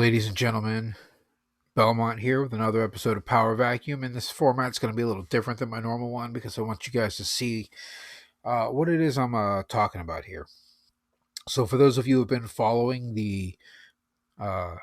Ladies and gentlemen, Belmont here with another episode of Power Vacuum. And this format's going to be a little different than my normal one because I want you guys to see what it is I'm talking about here. So, for those of you who have been following the uh,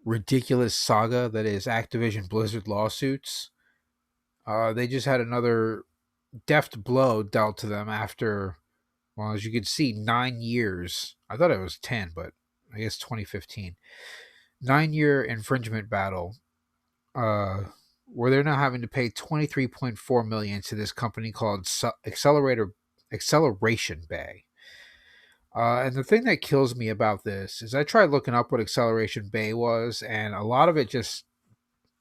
ridiculous saga that is Activision Blizzard lawsuits, they just had another deft blow dealt to them after, well, as you can see, 9 years. I thought it was 10, but I guess 2015. 9 year infringement battle, uh, where they're now having to pay 23.4 million to this company called Acceleration Bay. And the thing that kills me about this is I tried looking up what Acceleration Bay was, and a lot of it just,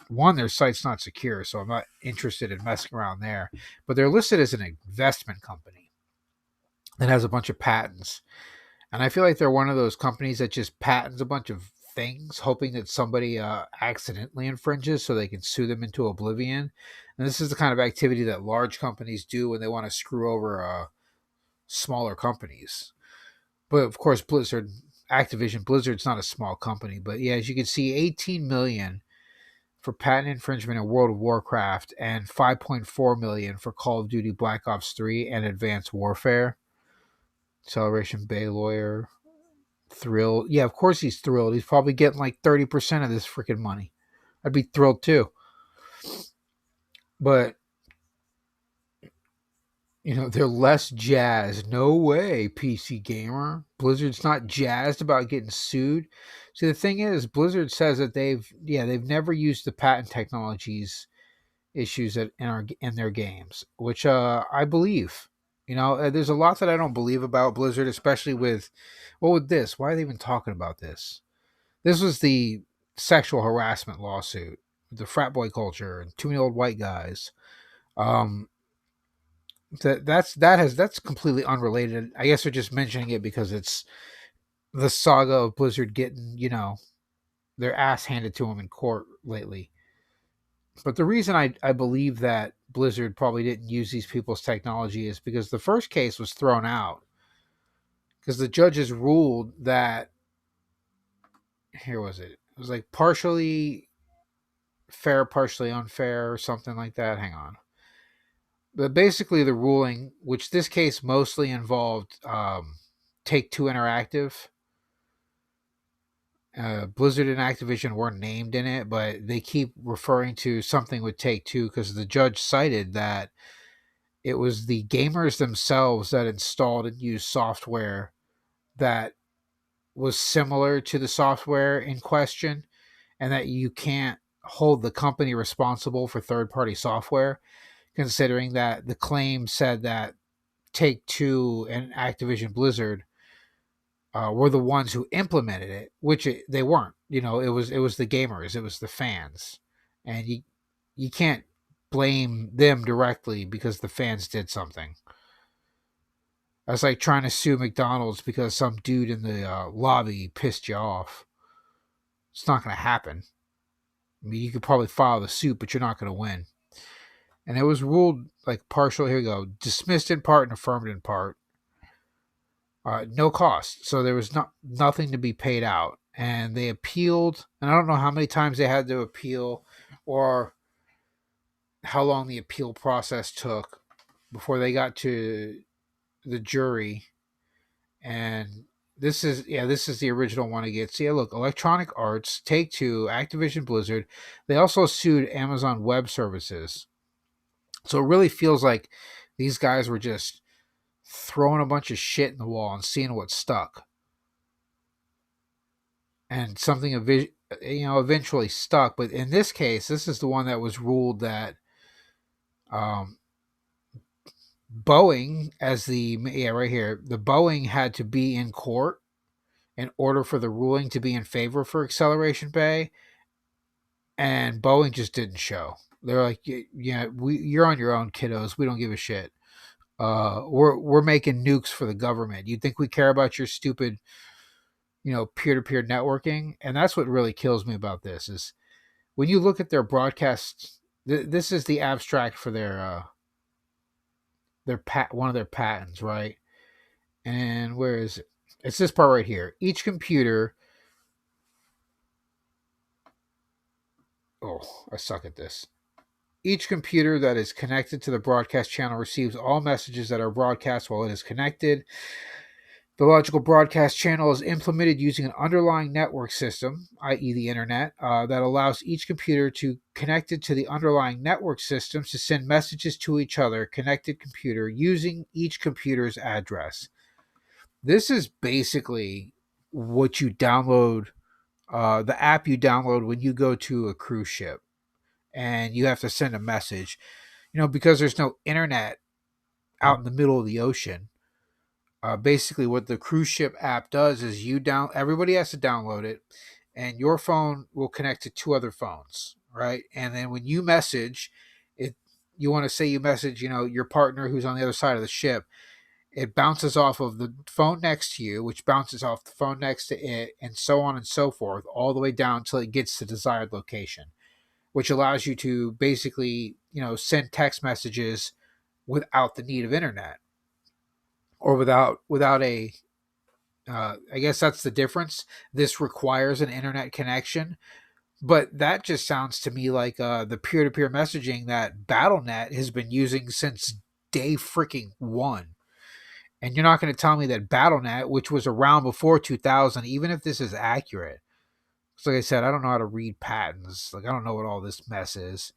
one, their site's not secure, so I'm not interested in messing around there. But they're listed as an investment company that has a bunch of patents. And I feel like they're one of those companies that just patents a bunch of things, hoping that somebody accidentally infringes so they can sue them into oblivion. And this is the kind of activity that large companies do when they want to screw over smaller companies. But of course, Activision Blizzard's not a small company. But yeah, as you can see, 18 million for patent infringement in World of Warcraft and 5.4 million for Call of Duty Black Ops 3 and Advanced Warfare. Acceleration Bay lawyer. Thrilled. Yeah, of course he's thrilled. He's probably getting like 30% of this freaking money. I'd be thrilled too. But, they're less jazzed. No way, PC Gamer. Blizzard's not jazzed about getting sued. See, the thing is, Blizzard says that they've never used the patent technologies issues in their games, which I believe. There's a lot that I don't believe about Blizzard, especially with this. Why are they even talking about this? This was the sexual harassment lawsuit, the frat boy culture, and too many old white guys. That's completely unrelated. I guess they're just mentioning it because it's the saga of Blizzard getting their ass handed to them in court lately. But the reason I believe that Blizzard probably didn't use these people's technology is because the first case was thrown out because the judges ruled that, here was it? It was like partially fair, partially unfair, or something like that. Hang on. But basically, the ruling, which this case mostly involved Take-Two Interactive. Blizzard and Activision weren't named in it, but they keep referring to something with Take-Two because the judge cited that it was the gamers themselves that installed and used software that was similar to the software in question, and that you can't hold the company responsible for third-party software, considering that the claim said that Take-Two and Activision Blizzard were the ones who implemented it, which they weren't. It was the gamers, it was the fans, and you can't blame them directly because the fans did something. That's like trying to sue McDonald's because some dude in the lobby pissed you off. It's not going to happen. I mean, you could probably file the suit, but you're not going to win. And it was ruled like partial. Here we go. Dismissed in part and affirmed in part. No cost. So there was nothing to be paid out. And they appealed. And I don't know how many times they had to appeal or how long the appeal process took before they got to the jury. And this is the original one again. See, look, Electronic Arts, Take-Two, Activision Blizzard. They also sued Amazon Web Services. So it really feels like these guys were just throwing a bunch of shit in the wall and seeing what stuck. And something eventually stuck. But in this case, this is the one that was ruled that Boeing, right here, the Boeing had to be in court in order for the ruling to be in favor for Acceleration Bay, and Boeing just didn't show. They're like, yeah, you're on your own, kiddos. We don't give a shit. We're making nukes for the government. You think we care about your stupid, peer-to-peer networking? And that's what really kills me about this is when you look at their broadcasts. This is the abstract for their one of their patents, right? And where is it? It's this part right here. Each computer Oh, I suck at this. Each computer that is connected to the broadcast channel receives all messages that are broadcast while it is connected. The logical broadcast channel is implemented using an underlying network system, i.e., the internet, that allows each computer to connect it to the underlying network systems to send messages to each other connected computer using each computer's address. This is basically what you download, the app you download when you go to a cruise ship and you have to send a message. Because there's no internet out in the middle of the ocean. Basically, what the cruise ship app does is everybody has to download it, and your phone will connect to two other phones, right? And then when you message it, you want to say you message, your partner who's on the other side of the ship. It bounces off of the phone next to you, which bounces off the phone next to it, and so on and so forth, all the way down until it gets to the desired location, which allows you to basically, send text messages without the need of internet, or without a I guess that's the difference. This requires an internet connection, but that just sounds to me like the peer-to-peer messaging that BattleNet has been using since day freaking one. And you're not going to tell me that BattleNet, which was around before 2000, even if this is accurate. So like I said, I don't know how to read patents. Like, I don't know what all this mess is.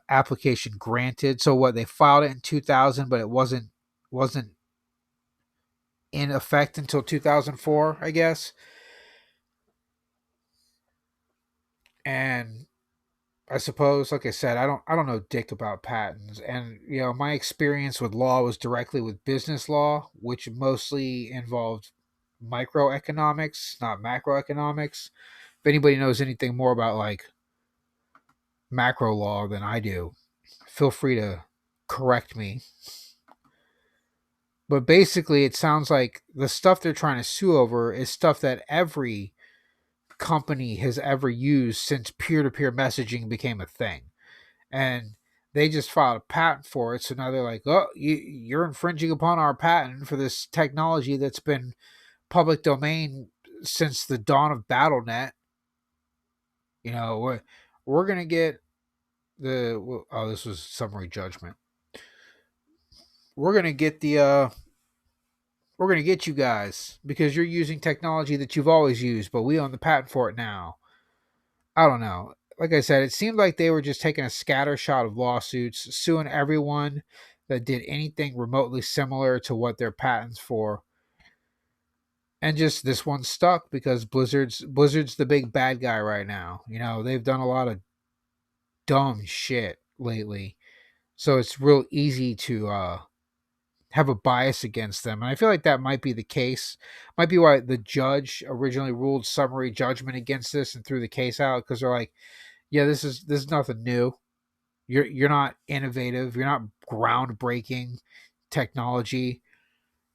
Application granted. So what, they filed it in 2000, but it wasn't in effect until 2004, I guess. And I suppose, like I said, I don't know dick about patents. And my experience with law was directly with business law, which mostly involved microeconomics, not macroeconomics. If anybody knows anything more about like macro law than I do, feel free to correct me. But basically, it sounds like the stuff they're trying to sue over is stuff that every company has ever used since peer-to-peer messaging became a thing. And they just filed a patent for it. So now they're like, oh, you're infringing upon our patent for this technology that's been public domain since the dawn of BattleNet. We're going to get this was summary judgment. We're going to get we're going to get you guys because you're using technology that you've always used, but we own the patent for it now. I don't know. Like I said, it seemed like they were just taking a scatter shot of lawsuits, suing everyone that did anything remotely similar to what their patents for. And just this one stuck because Blizzard's the big bad guy right now. They've done a lot of dumb shit lately. So it's real easy to have a bias against them. And I feel like that might be the case. Might be why the judge originally ruled summary judgment against this and threw the case out, because they're like, yeah, this is nothing new. You're not innovative. You're not groundbreaking technology.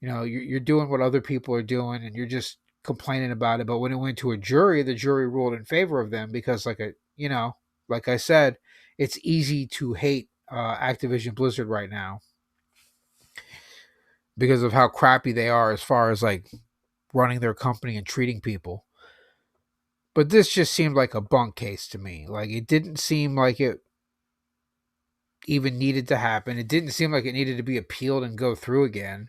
You're doing what other people are doing, and you're just complaining about it. But when it went to a jury, the jury ruled in favor of them because, like I said, it's easy to hate Activision Blizzard right now because of how crappy they are as far as like running their company and treating people. But this just seemed like a bunk case to me. Like, it didn't seem like it even needed to happen. It didn't seem like it needed to be appealed and go through again.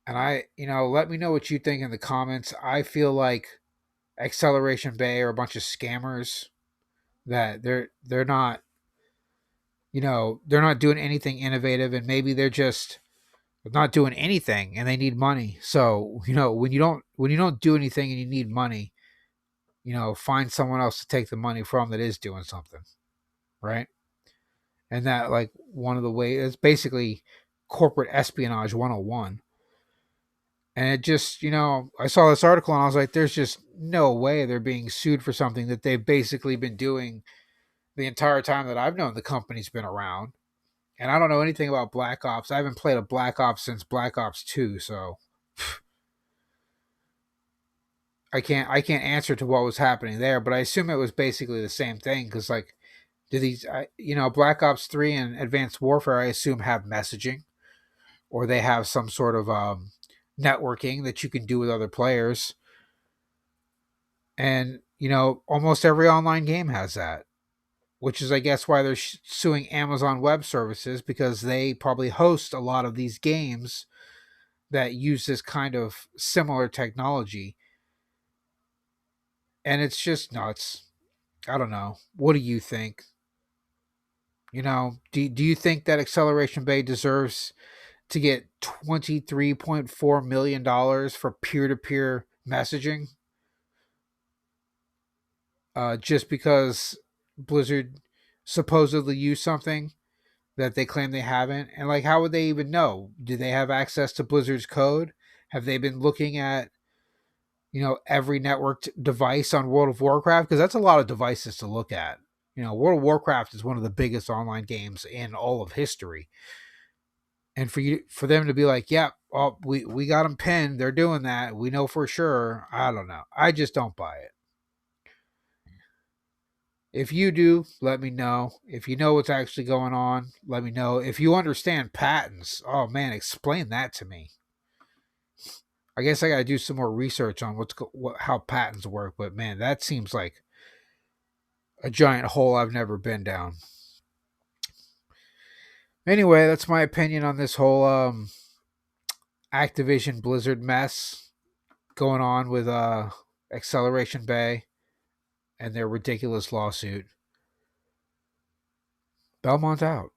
And let me know what you think in the comments. I feel like Acceleration Bay are a bunch of scammers, that they're not, they're not doing anything innovative, and maybe they're just not doing anything and they need money. So, when you don't do anything and you need money, find someone else to take the money from that is doing something, right? And that, like, one of the ways, it's basically corporate espionage 101. And it just, I saw this article and I was like, there's just no way they're being sued for something that they've basically been doing the entire time that I've known the company's been around. And I don't know anything about Black Ops. I haven't played a Black Ops since Black Ops 2, so I can't answer to what was happening there, but I assume it was basically the same thing, because like, do these Black Ops 3 and Advanced Warfare, I assume, have messaging, or they have some sort of networking that you can do with other players. And Almost every online game has that, which is, I guess, why they're suing Amazon Web Services, because they probably host a lot of these games that use this kind of similar technology. And it's just nuts. I don't know. What do you think? Do you think that Acceleration Bay deserves to get $23.4 million for peer-to-peer messaging, just because Blizzard supposedly used something that they claim they haven't? And like, how would they even know? Do they have access to Blizzard's code? Have they been looking at every networked device on World of Warcraft? Because that's a lot of devices to look at. World of Warcraft is one of the biggest online games in all of history. And for them to be like, yeah, oh, we got them pinned, they're doing that, we know for sure. I don't know. I just don't buy it. If you do, let me know. If you know what's actually going on, let me know. If you understand patents, oh man, explain that to me. I guess I got to do some more research on how patents work, but man, that seems like a giant hole I've never been down. Anyway, that's my opinion on this whole Activision Blizzard mess going on with Acceleration Bay and their ridiculous lawsuit. Belmont out.